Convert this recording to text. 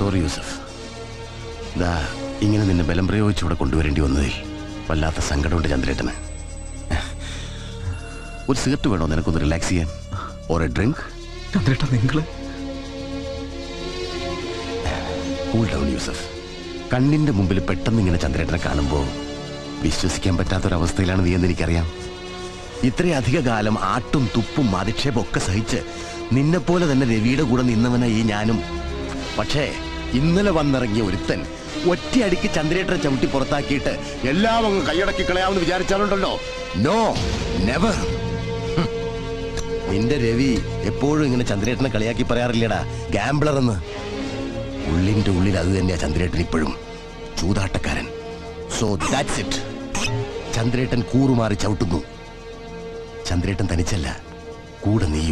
Sorry Yusuf. ദാ ഇങ്ങനെ നിന്നെ ബലം പ്രയോഗിച്ച് ഇവിടെ കൊണ്ടുവരേണ്ടി വന്നതിൽ വല്ലാത്ത സങ്കടമുണ്ട് ചന്ദ്രേട്ടന്. ഒരു സിഗരറ്റ് വേണോ നിനക്കൊന്ന് റിലാക്സ് ചെയ്യാൻ? Or A drink? ചന്ദ്രേട്ട നിങ്ങള് കൂൾ ഡൗൺ യൂസഫ്. കണ്ണിന്റെ മുമ്പിൽ പെട്ടെന്ന് ഇങ്ങനെ ചന്ദ്രേട്ടനെ കാണുമ്പോൾ വിശ്വസിക്കാൻ പറ്റാത്തൊരവസ്ഥയിലാണ് നീ എന്ന് എനിക്കറിയാം. ഇത്രയധിക കാലം ആട്ടും തുപ്പും അധിക്ഷേപം ഒക്കെ സഹിച്ച് നിന്നെപ്പോലെ തന്നെ രവിയുടെ കൂടെ നിന്നവനായി ഞാനും. പക്ഷേ ഇന്നലെ വന്നിറങ്ങിയ ഒരുത്തൻ ഒറ്റയടിക്ക് ചന്ദ്രേട്ടനെ ചവിട്ടി പുറത്താക്കിയിട്ട് എല്ലാം അങ്ങ് കൈയടക്കി കളയാമെന്ന് വിചാരിച്ചാലുണ്ടല്ലോ. No, never. നിന്റെ രവി എപ്പോഴും ഇങ്ങനെ ചന്ദ്രേട്ടനെ കളിയാക്കി പറയാറില്ലടാ, ഗാംബ്ലർ എന്ന്. ഉള്ളിന്റെ ഉള്ളിൽ അത് തന്നെയാ ചന്ദ്രേട്ടൻ ഇപ്പോഴും, ചൂതാട്ടക്കാരൻ. So that's it. ചന്ദ്രേട്ടൻ കൂറുമാറി ചവിട്ടുന്നു. ചന്ദ്രേട്ടൻ തനിച്ചല്ല, കൂടെ നീയും.